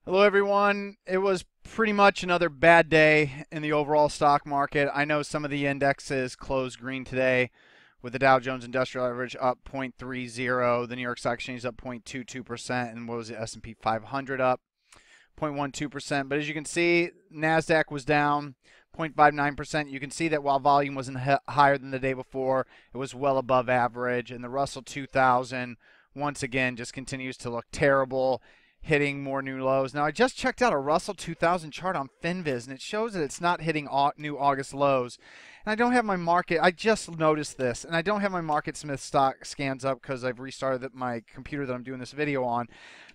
Hello, everyone. It was pretty much another bad day in the overall stock market. I know some of the indexes closed green today, with the Dow Jones Industrial Average up 0.30, the New York Stock Exchange up 0.22%, and what was the S&P 500 up 0.12%. But as you can see, Nasdaq was down 0.59%. You can see that while volume wasn't higher than the day before, it was well above average, and the Russell 2000 once again just continues to look terrible, hitting more new lows. Now, I just checked out a Russell 2000 chart on Finviz, and it shows that it's not hitting new August lows. And I don't have my market. I just noticed this, and I don't have my Market Smith stock scans up because I've restarted my computer that I'm doing this video on.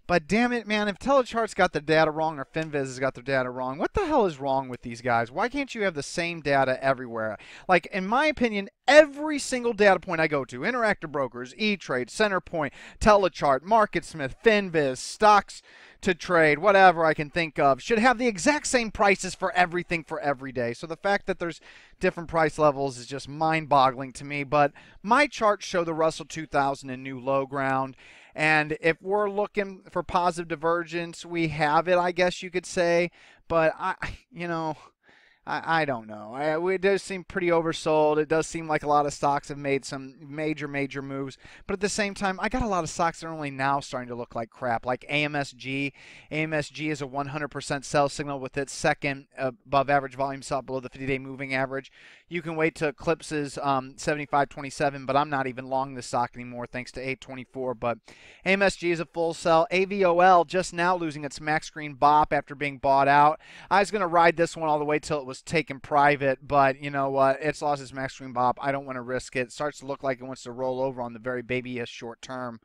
But damn it, man, if Telechart's got the data wrong or Finviz has got their data wrong, what the hell is wrong with these guys? Why can't you have the same data everywhere? Like, in my opinion, every single data point I go to, Interactive Brokers, E-Trade, Centerpoint, Telechart, MarketSmith, Finviz, Stocks to Trade, whatever I can think of, should have the exact same prices for everything for every day. So the fact that there's different price levels is just mind-boggling to me. But my charts show the Russell 2000 in new low ground. And if we're looking for positive divergence, we have it, I guess you could say. But I don't know. It does seem pretty oversold. It does seem like a lot of stocks have made some major moves. But at the same time, I got a lot of stocks that are only now starting to look like crap, like AMSG. AMSG is a 100% sell signal with its second above average volume stop below the 50-day moving average. You can wait to eclipses 75.27, but I'm not even long this stock anymore thanks to 824. But AMSG is a full sell. AVOL just now losing its max green bop after being bought out. I was going to ride this one all the way till it was taken private, but you know what? It's lost its max green bop. I don't want to risk it. It starts to look like it wants to roll over on the very babyish short term.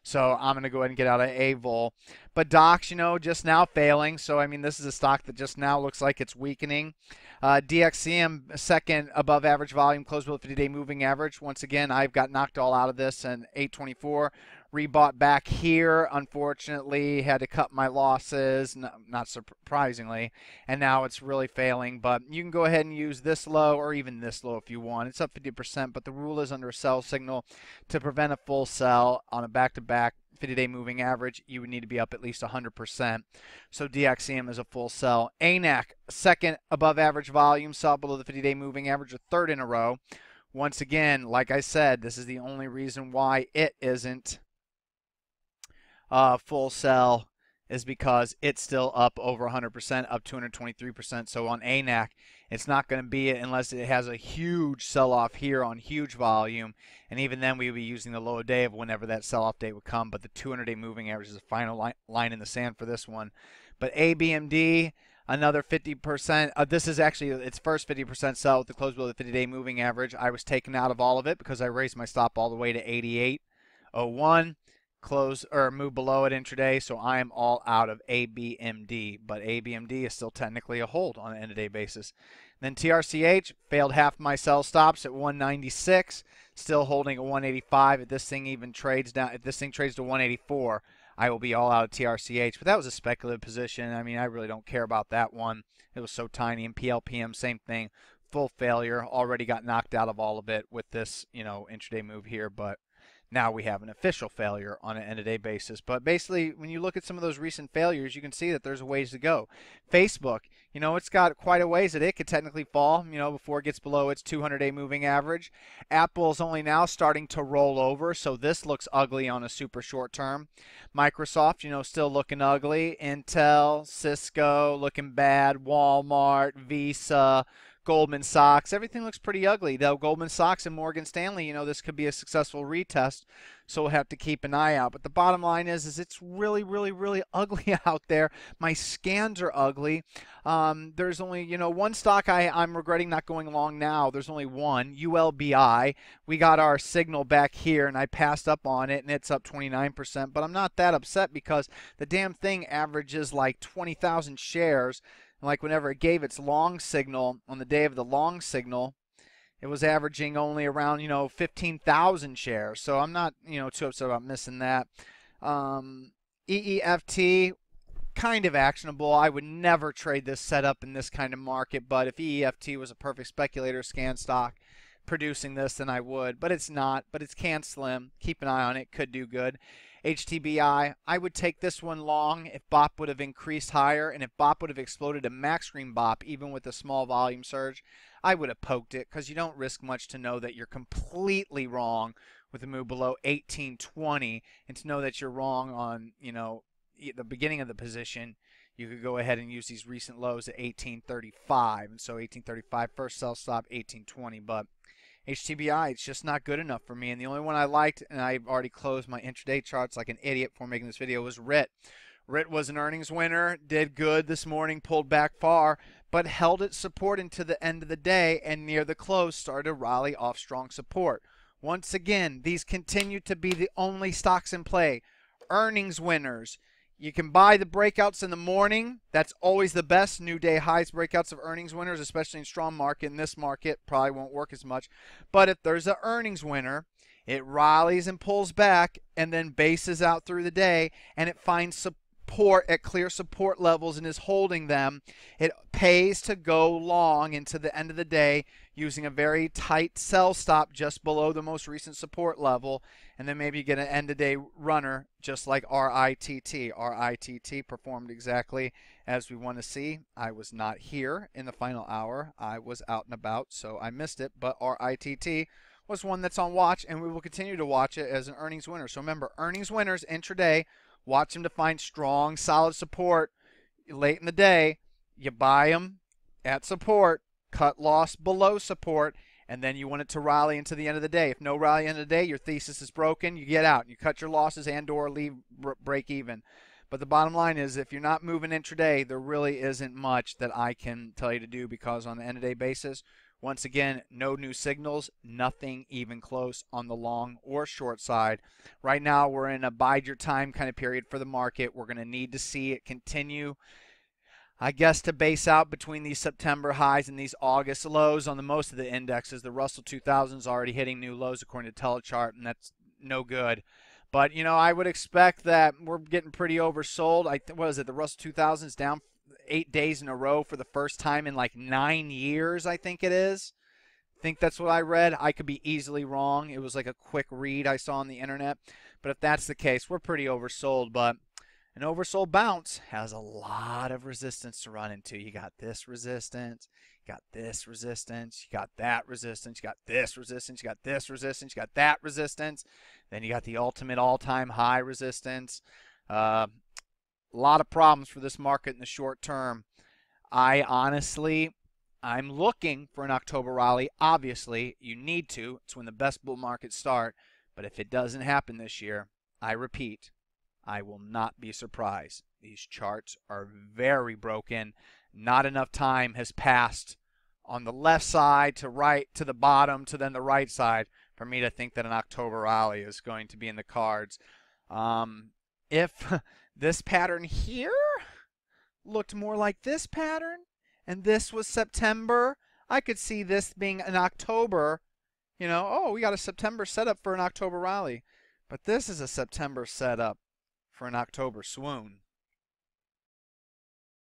So I'm going to go ahead and get out of AVOL. But Docs, just now failing. So, I mean, this is a stock that just now looks like it's weakening. DXCM, second above average volume, closed below 50-day moving average. Once again, I've got knocked all out of this in 824. Rebought back here, unfortunately, had to cut my losses, not surprisingly, and now it's really failing. But you can go ahead and use this low or even this low if you want. It's up 50%, but the rule is under a sell signal. To prevent a full sell on a back-to-back 50-day moving average, you would need to be up at least 100%. So DXCM is a full sell. ANAC, second above average volume, sell below the 50-day moving average, a third in a row. Once again, like I said, this is the only reason why it isn't full sell is because it's still up over 100%, up 223%. So on ANAC, it's not going to be it unless it has a huge sell-off here on huge volume. And even then, we would be using the low day of whenever that sell-off date would come. But the 200-day moving average is the final line in the sand for this one. But ABMD, another 50%. This is actually its first 50% sell with the close below the 50-day moving average. I was taken out of all of it because I raised my stop all the way to 88.01. Close or move below it intraday, so I am all out of ABMD, but ABMD is still technically a hold on an end-of-day basis. Then TRCH failed half my sell stops at 196, still holding at 185. If this thing even trades down, if this thing trades to 184, I will be all out of TRCH. But that was a speculative position. I mean, I really don't care about that one. It was so tiny. And PLPM, same thing, full failure. Already got knocked out of all of it with this, intraday move here, but now we have an official failure on an end-of-day basis. But basically, when you look at some of those recent failures, you can see that there's a ways to go. Facebook, it's got quite a ways that it could technically fall, before it gets below its 200-day moving average. Apple's only now starting to roll over, so this looks ugly on a super short term. Microsoft, still looking ugly. Intel, Cisco, looking bad. Walmart, Visa, Goldman Sachs, everything looks pretty ugly. Though Goldman Sachs and Morgan Stanley, this could be a successful retest, so we'll have to keep an eye out. But the bottom line is it's really ugly out there. My scans are ugly. There's only, one stock I'm regretting not going along now. There's only one, ULBI. We got our signal back here, and I passed up on it, and it's up 29%. But I'm not that upset because the damn thing averages like 20,000 shares. Like whenever it gave its long signal on the day of the long signal, it was averaging only around 15,000 shares. So I'm not too upset about missing that. EEFT, kind of actionable. I would never trade this setup in this kind of market, but if EEFT was a perfect speculator scan stock producing this, then I would. But it's not. But it's can slim. Keep an eye on it. Could do good. HTBI, I would take this one long if BOP would have increased higher, and if BOP would have exploded to max screen BOP, even with a small volume surge, I would have poked it because you don't risk much to know that you're completely wrong with a move below 1820, and to know that you're wrong on, the beginning of the position. You could go ahead and use these recent lows at 1835, and so 1835 first sell stop, 1820, but HTBI, it's just not good enough for me. And the only one I liked, and I've already closed my intraday charts like an idiot before making this video, was RIT. RIT was an earnings winner, did good this morning, pulled back far, but held its support into the end of the day, and near the close started to rally off strong support. Once again, these continue to be the only stocks in play. Earnings winners. You can buy the breakouts in the morning. That's always the best. New day highs breakouts of earnings winners, especially in strong market. In this market, probably won't work as much. But if there's an earnings winner, it rallies and pulls back and then bases out through the day, and it finds support at clear support levels and is holding them. It pays to go long into the end of the day using a very tight sell stop just below the most recent support level, and then maybe you get an end-of-day runner just like RITT. RITT performed exactly as we want to see. I was not here in the final hour. I was out and about, so I missed it, but RITT was one that's on watch, and we will continue to watch it as an earnings winner. So remember, earnings winners intraday, watch them to find strong, solid support late in the day. You buy them at support, cut loss below support, and then you want it to rally into the end of the day. If no rally end of the day, your thesis is broken. You get out. You cut your losses and/or leave break even. But the bottom line is, if you're not moving intraday, there really isn't much that I can tell you to do, because on the end of day basis, once again, no new signals, nothing even close on the long or short side. Right now, we're in a bide your time kind of period for the market. We're going to need to see it continue, I guess, to base out between these September highs and these August lows on the most of the indexes. The Russell 2000 is already hitting new lows according to Telechart, and that's no good. But, I would expect that we're getting pretty oversold. What is it? The Russell 2000 is down 8 days in a row for the first time in like 9 years, I think it is. I think that's what I read. I could be easily wrong. It was like a quick read I saw on the internet. But if that's the case, we're pretty oversold. But an oversold bounce has a lot of resistance to run into. You got this resistance, you got this resistance, you got that resistance, you got this resistance, you got this resistance, you got that resistance. Then you got the ultimate all-time high resistance. A lot of problems for this market in the short term. I'm looking for an October rally. Obviously, you need to. It's when the best bull markets start. But if it doesn't happen this year, I repeat, I will not be surprised. These charts are very broken. Not enough time has passed on the left side to right to the bottom to then the right side for me to think that an October rally is going to be in the cards. If this pattern here looked more like this pattern and this was September, I could see this being an October, oh, we got a September setup for an October rally. But this is a September setup for an October swoon.